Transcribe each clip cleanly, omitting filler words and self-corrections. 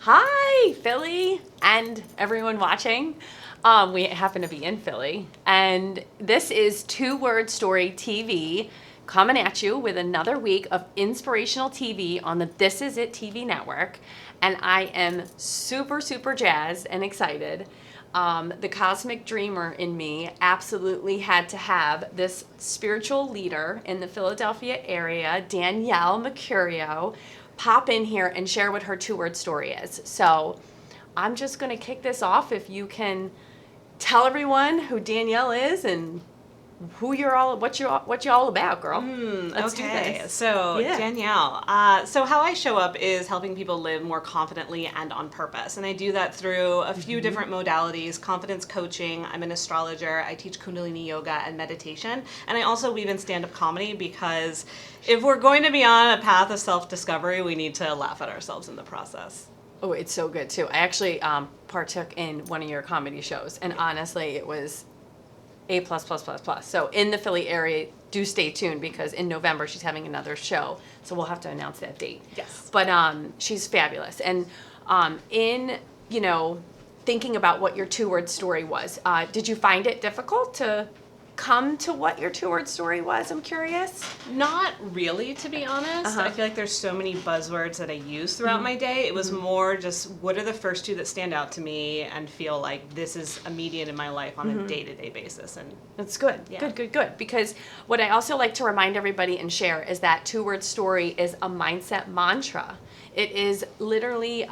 Hi, Philly, and everyone watching. We happen to be in Philly, and this is Two Word Story TV coming at you with another week of inspirational TV on the This Is It TV network. And I am super, super jazzed and excited. The cosmic dreamer in me absolutely had to have this spiritual leader in the Philadelphia area, Danielle Mercurio, pop in here and share what her two-word story is. So I'm just going to kick this off. If you can tell everyone who Danielle is and who you're all, what you're all about, girl. Let's do this. So Yeah. Danielle, so how I show up is helping people live more confidently and on purpose. And I do that through a few different modalities: confidence coaching, I'm an astrologer, I teach Kundalini yoga and meditation. And I also weave in stand-up comedy because if we're going to be on a path of self-discovery, we need to laugh at ourselves in the process. Oh, it's so good too. I actually partook in one of your comedy shows, and honestly, it was A++++. So in the Philly area, do stay tuned because in November she's having another show. So we'll have to announce that date. Yes. But she's fabulous. And in, thinking about what your two-word story was, did you find it difficult to come to what your two-word story was? I'm curious. Not really, to be honest. I feel like there's so many buzzwords that I use throughout my day. It was more just, what are the first two that stand out to me and feel like this is immediate in my life on a day-to-day basis. And That's good. Yeah. Good. Because what I also like to remind everybody and share is that two-word story is a mindset mantra. It is literally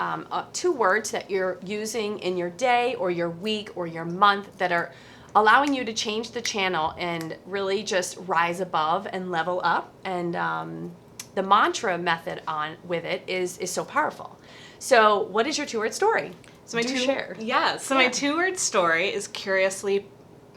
2 words that you're using in your day or your week or your month that are allowing you to change the channel and really just rise above and level up. And the mantra method with it is so powerful. So what is your two-word story? so my share. my two-word story is curiously.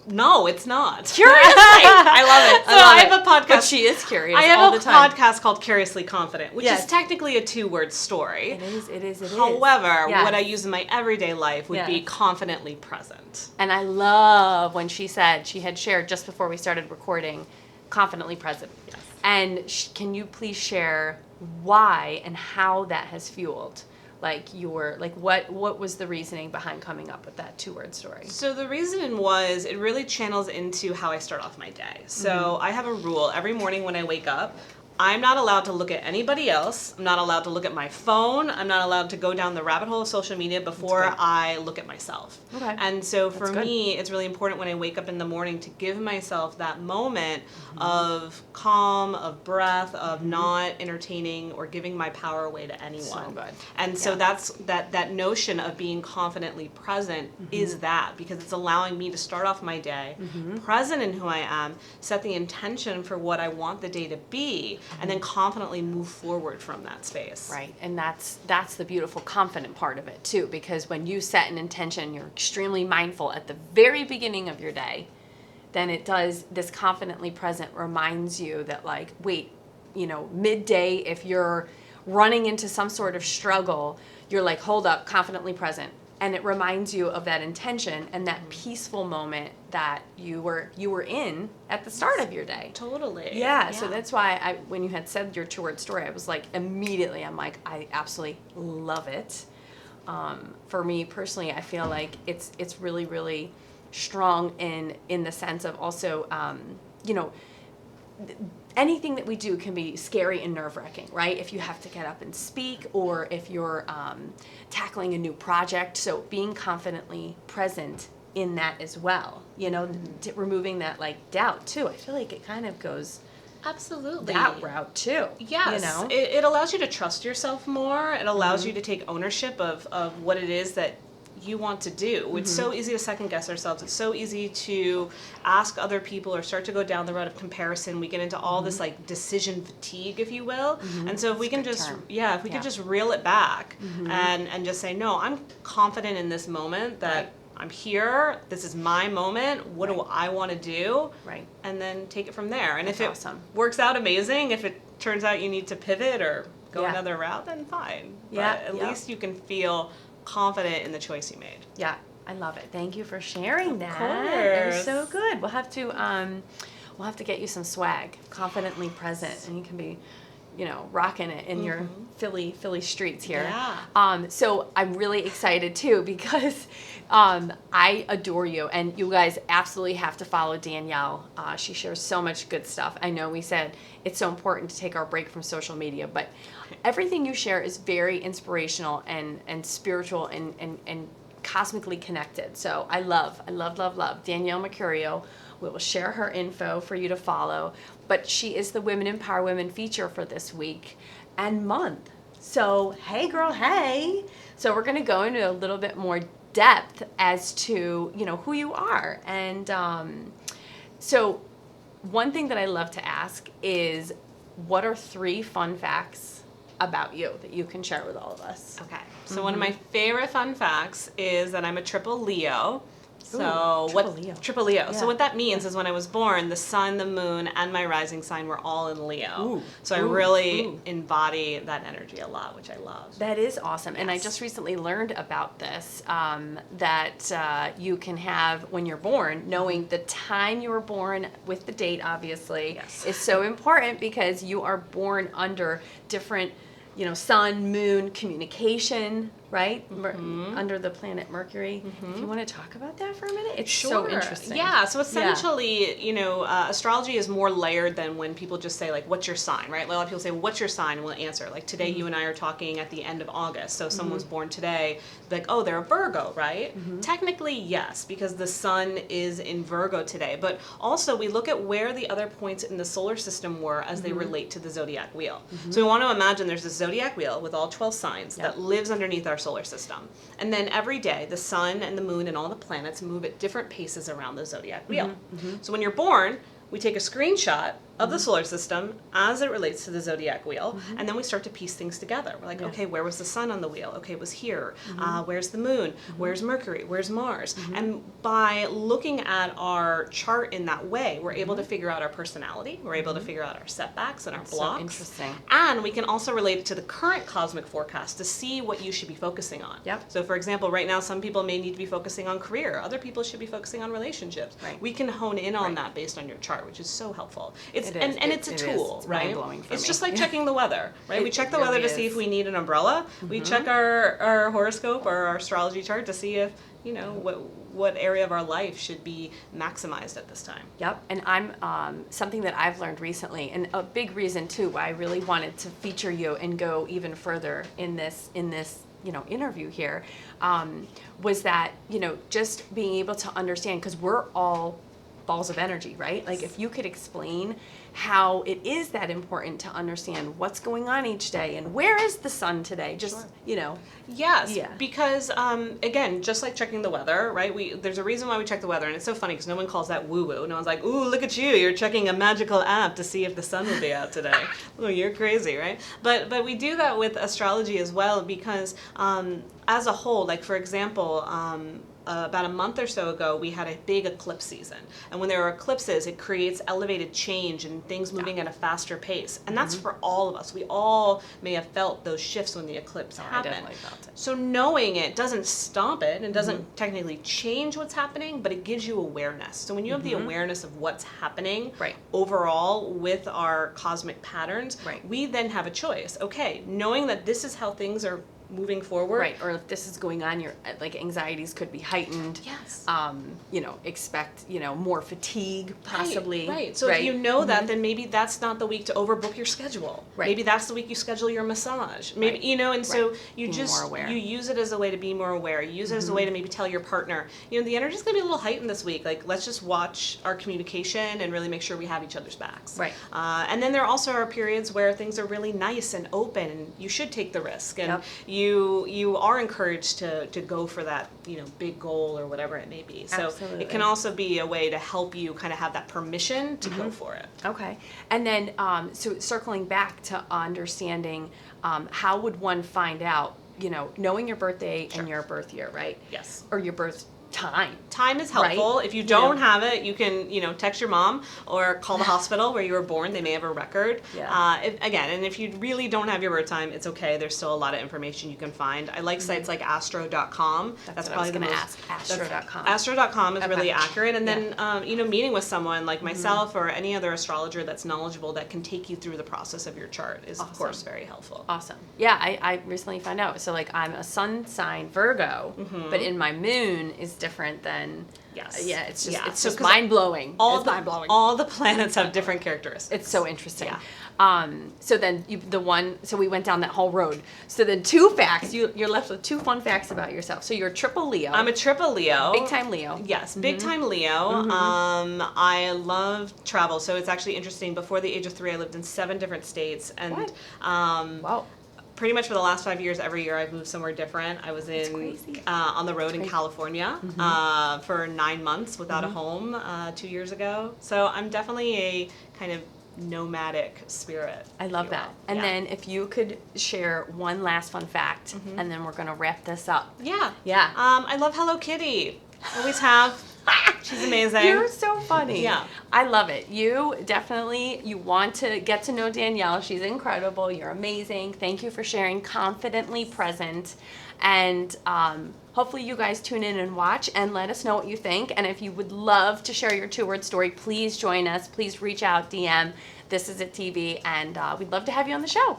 No, it's not. Curiously. I love it. So I have a podcast. But she is curious I have all a the time. podcast called Curiously Confident, which Yes. is technically a two-word story. It is. However, Yes. what I use in my everyday life would be Yes. confidently present. And I love when she said, she had shared just before we started recording, confidently present. Yes. And can you please share why and how that has fueled what was the reasoning behind coming up with that two-word story? So the reason was it really channels into how I start off my day. So I have a rule every morning when I wake up. I'm not allowed to look at anybody else. I'm not allowed to look at my phone. I'm not allowed to go down the rabbit hole of social media before I look at myself. Okay. And so for That's good. me, it's really important when I wake up in the morning to give myself that moment of calm, of breath, of not entertaining or giving my power away to anyone. So good. And so Yeah. that's that notion of being confidently present is that, because it's allowing me to start off my day present in who I am, set the intention for what I want the day to be, and then confidently move forward from that space. Right, and that's the beautiful confident part of it too, because when you set an intention, you're extremely mindful at the very beginning of your day, then it does, this confidently present reminds you that midday, if you're running into some sort of struggle, you're like, hold up, confidently present. And it reminds you of that intention and that peaceful moment that you were in at the start of your day. Totally. Yeah, so that's why when you had said your two-word story, I was like, immediately, I'm like, I absolutely love it. For me personally, I feel like it's really, really strong in the sense of also, anything that we do can be scary and nerve-wracking, right? If you have to get up and speak, or if you're tackling a new project. So being confidently present in that as well, removing that doubt too. I feel like it kind of goes Absolutely. that route too. Yes. It allows you to trust yourself more. It allows you to take ownership of what it is that you want to do. It's so easy to second guess ourselves. It's so easy to ask other people or start to go down the road of comparison. We get into all this decision fatigue, if you will. And so if we can just could just reel it back and just say, no, I'm confident in this moment that I'm here. This is my moment. What do I want to do? Right. And then take it from there. And That's if it awesome. works out, amazing. If it turns out you need to pivot or go Yeah. another route, then fine. Yeah, But at yeah. least you can feel confident in the choice you made. Yeah, I love it. Thank you for sharing that. course. It was so good. We'll have to get you some swag, confidently present, and you can be rocking it in your Philly streets here. Yeah. So I'm really excited too because I adore you, and you guys absolutely have to follow Danielle. She shares so much good stuff. I know we said it's so important to take our break from social media, but everything you share is very inspirational and spiritual and cosmically connected. So I love Danielle Mercurio. We will share her info for you to follow. But she is the Women Empower Women feature for this week and month. So, hey girl, hey. So we're going to go into a little bit more depth as to, who you are. And so one thing that I love to ask is, what are 3 fun facts about you that you can share with all of us? Okay. So one of my favorite fun facts is that I'm a triple Leo. So triple Leo. Yeah. So what that means is when I was born, the sun, the moon, and my rising sign were all in Leo. So I really embody that energy a lot, which I love. That is awesome. Yes. And I just recently learned about this, that you can have when you're born, knowing the time you were born with the date, obviously, is so important because you are born under different, sun, moon, communication, right? Under the planet Mercury. If you want to talk about that for a minute, it's so interesting. Yeah, so essentially, astrology is more layered than when people just say, like, what's your sign, right? A lot of people say, what's your sign? And we'll answer. Like, today you and I are talking at the end of August. So if someone was born today, like, oh, they're a Virgo, right? Technically, yes, because the sun is in Virgo today. But also, we look at where the other points in the solar system were as they relate to the zodiac wheel. So we want to imagine there's this zodiac wheel with all 12 signs that lives underneath our solar system. And then every day, the sun and the moon and all the planets move at different paces around the zodiac wheel. So when you're born, we take a screenshot of the solar system as it relates to the zodiac wheel, and then we start to piece things together. We're like, okay, where was the sun on the wheel? Okay, it was here. Where's the moon? Where's Mercury? Where's Mars? And by looking at our chart in that way, we're able to figure out our personality. We're able to figure out our setbacks and our blocks. So interesting. And we can also relate it to the current cosmic forecast to see what you should be focusing on. So for example, right now, some people may need to be focusing on career. Other people should be focusing on relationships. We can hone in on that based on your chart, which is so helpful. It's a tool, it's right? mind-blowing for it's me. just like checking the weather, right? We check the weather to see if we need an umbrella. We check our horoscope or our astrology chart to see if, what area of our life should be maximized at this time. Yep, and I'm something that I've learned recently, and a big reason too why I really wanted to feature you and go even further in this interview here, was that just being able to understand, because we're all balls of energy, right? Like, if you could explain how it is that important to understand what's going on each day and where is the sun today, just Yes, because again, just like checking the weather, right? There's a reason why we check the weather, and it's so funny because no one calls that woo-woo. No one's like, ooh, look at you, you're checking a magical app to see if the sun will be out today. Oh, you're crazy, right? But we do that with astrology as well because as a whole, like for example, about a month or so ago, we had a big eclipse season. And when there are eclipses, it creates elevated change and things moving at a faster pace. And that's for all of us. We all may have felt those shifts when the eclipse happened. I definitely felt it. So knowing it doesn't stop it and doesn't technically change what's happening, but it gives you awareness. So when you have the awareness of what's happening overall with our cosmic patterns, we then have a choice. Okay, knowing that this is how things are moving forward. Right, or if this is going on, your anxieties could be heightened. Yes. Expect, more fatigue possibly. Right. So if you know that, then maybe that's not the week to overbook your schedule. Right. Maybe that's the week you schedule your massage. Maybe, and so you you use it as a way to be more aware. You use it as a way to maybe tell your partner, the energy's going to be a little heightened this week. Like, let's just watch our communication and really make sure we have each other's backs. Right. And then there also are periods where things are really nice and open and you should take the risk. And you are encouraged to go for that, big goal or whatever it may be. So it can also be a way to help you kind of have that permission to go for it. Okay. And then, so circling back to understanding, how would one find out, knowing your birthday and your birth year, right? Yes. Or your birth time. Time is helpful. Right? If you You don't know. have it, you can, text your mom or call the hospital where you were born. They may have a record. Yeah. And if you really don't have your word time, it's okay. There's still a lot of information you can find. I like sites like astro.com. That's what I was the gonna most ask. Astro.com. Astro.com is Okay. really accurate. And then, Yeah. meeting with someone like myself or any other astrologer that's knowledgeable that can take you through the process of your chart is, of course, very helpful. Awesome. Yeah, I recently found out. So like I'm a sun sign Virgo, but in my moon is different than. Yes. Yeah, it's just So 'cause mind blowing. All the planets have different characteristics. It's so interesting. Yeah. So then so we went down that whole road. So then 2 facts. You're left with 2 fun facts about yourself. So you're a triple Leo. I'm a triple Leo. Big time Leo. Yes, big time Leo. I love travel, so it's actually interesting. Before the age of 3, I lived in 7 different states, and What? Wow. pretty much for the last 5 years, every year I've moved somewhere different. I was crazy. on the road in California for 9 months without a home 2 years ago. So I'm definitely a kind of nomadic spirit. I love that. And then if you could share one last fun fact, and then we're going to wrap this up. Yeah. Yeah. I love Hello Kitty. Always have. She's amazing. You're so funny. Yeah. I love it. You want to get to know Danielle. She's incredible. You're amazing. Thank you for sharing Confidently Present. And hopefully you guys tune in and watch and let us know what you think. And if you would love to share your 2-word story, please join us. Please reach out, DM. This is It TV. And we'd love to have you on the show.